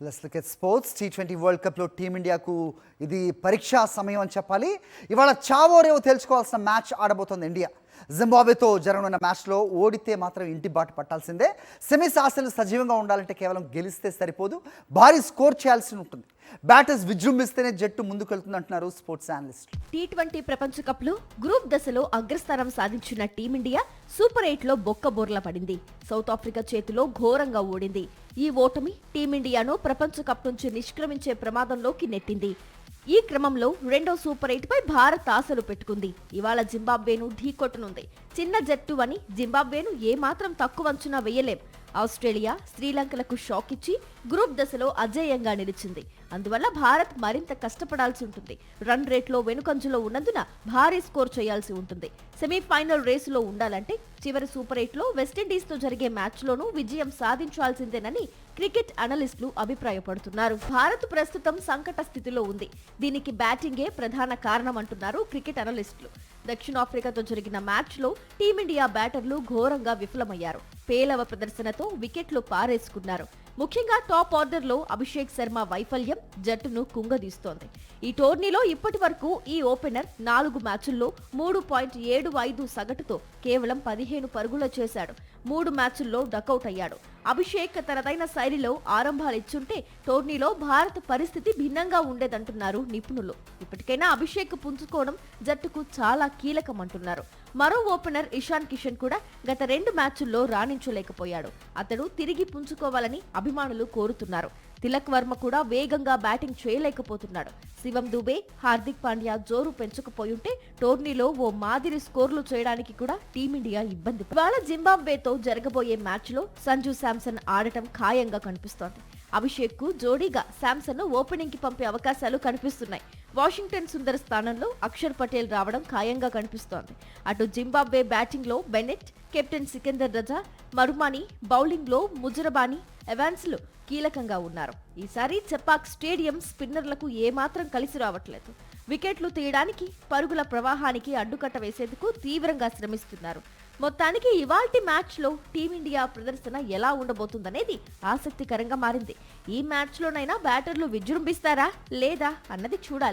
Let's look at sports. T20 world కప్లో టీమిండియాకు ఇది పరీక్షా సమయం అని చెప్పాలి. ఇవాళ చావో రేవో తేల్చుకోవాల్సిన మ్యాచ్ ఆడబోతోంది ఇండియా. జింబాబ్వేతో జరగనున్న మ్యాచ్లో ఓడితే మాత్రం ఇంటి బాట పట్టాల్సిందే. సెమీస్ ఆశలు సజీవంగా ఉండాలంటే కేవలం గెలిస్తే సరిపోదు, భారీ స్కోర్ చేయాల్సి ఉంటుంది. బ్యాటర్స్ విజృంభిస్తేనే జట్టు ముందుకెళ్తుందంటున్నారు స్పోర్ట్స్ అనలిస్ట్. టీ20 ప్రపంచ కప్ లో గ్రూప్ దశలో అగ్రస్థానం సాధించిన టీమిండియా సూపర్ 8 లో బొక్కబోర్ల పడింది. సౌత్ ఆఫ్రికా చేతిలో ఘోరంగా ఓడింది. ఈ ఓటమి టీమిండియాను ప్రపంచ కప్ నుంచి నిష్క్రమించే ప్రమాదంలోకి నెట్టింది. ఈ క్రమంలో రెండో సూపర్ 8 పై భారత్ ఆశలు పెట్టుకుంది. ఇవాళ జింబాబ్వేను ఢీకొట్టనుంది. చిన్న జట్టు అని జింబాబ్వేను ఏమాత్రం తక్కువ అంచనా వేయలేం. ఆస్ట్రేలియా, శ్రీలంకలకు షాక్ ఇచ్చి గ్రూప్ దశలో అజేయంగా నిలిచింది. అందువల్ల భారత్ మరింత కష్టపడాల్సి ఉంటుంది. రన్ రేట్లో వెనుకంజలో ఉన్నందున భారీ స్కోర్ చేయాల్సి ఉంటుంది. సెమీఫైనల్ రేసులో ఉండాలంటే చివరి సూపర్ 8 లో వెస్టిండీస్ తో జరిగే మ్యాచ్లోనూ విజయం సాధించాల్సిందేనని క్రికెట్ అనలిస్టులు అభిప్రాయపడుతున్నారు. భారత్ ప్రస్తుతం సంకట స్థితిలో ఉంది. దీనికి బ్యాటింగే ప్రధాన కారణం అంటున్నారు క్రికెట్ అనలిస్టులు. దక్షిణాఫ్రికాతో జరిగిన మ్యాచ్లో టీమిండియా బ్యాటర్లు ఘోరంగా విఫలమయ్యారు. పేలవ ప్రదర్శనతో వికెట్లు పారేసుకున్నారు. ముఖ్యంగా టాప్ ఆర్డర్ లో అభిషేక్ శర్మ వైఫల్యం జట్టును కుంగదీస్తోంది. ఈ టోర్నీలో ఇప్పటి వరకు ఈ ఓపెనర్ 4 మ్యాచుల్లో 3.75 సగటుతో కేవలం 15 పరుగులు చేశాడు. 3 మ్యాచుల్లో డకౌట్ అయ్యాడు. అభిషేక్ తనదైన శైలిలో ఆరంభాలిచ్చుంటే టోర్నీలో భారత్ పరిస్థితి భిన్నంగా ఉండేదంటున్నారు నిపుణులు. ఇప్పటికైనా అభిషేక్ పుంజుకోవడం జట్టుకు చాలా కీలకమంటున్నారు. మరో ఓపెనర్ ఇషాన్ కిషన్ కూడా గత 2 మ్యాచుల్లో రాణించలేకపోయాడు. అతడు తిరిగి పుంజుకోవాలని అభిమానులు కోరుతున్నారు. తిలక్ వర్మ కూడా వేగంగా బ్యాటింగ్ చేయలేకపోతున్నాడు. శివం దుబే, హార్దిక్ పాండ్యా జోరు పెంచకపోయుంటే టోర్నీలో ఓ మాదిరి స్కోర్లు చేయడానికి కూడా టీమిండియా ఇబ్బంది. ఇవాళ జింబాబ్వేతో జరగబోయే మ్యాచ్లో సంజు శాంసన్ ఆడటం ఖాయంగా కనిపిస్తోంది. అభిషేక్ కు జోడీగా శాంసన్ ను ఓపెనింగ్ కి పంపే అవకాశాలు కనిపిస్తున్నాయి. వాషింగ్టన్ సుందర్ స్థానంలో అక్షర్ పటేల్ రావడం ఖాయంగా కనిపిస్తోంది. అటు జింబాబ్వే బ్యాటింగ్ లో బెనెట్, కెప్టెన్ సికందర్ రజా, మరుమాని, బౌలింగ్ లో ముజరబానీ, ఎవాన్స్లు కీలకంగా ఉన్నారు. ఈసారి చెపాక్ స్టేడియం స్పిన్నర్లకు ఏమాత్రం కలిసి రావట్లేదు. వికెట్లు తీయడానికి, పరుగుల ప్రవాహానికి అడ్డుకట్ట వేసేందుకు తీవ్రంగా శ్రమిస్తున్నారు. మొత్తానికి ఇవాల్టి మ్యాచ్లో టీమిండియా ప్రదర్శన ఎలా ఉండబోతుందనేది ఆసక్తికరంగా మారింది. ఈ మ్యాచ్లోనైనా బ్యాటర్లు విజృంభిస్తారా లేదా అన్నది చూడాలి.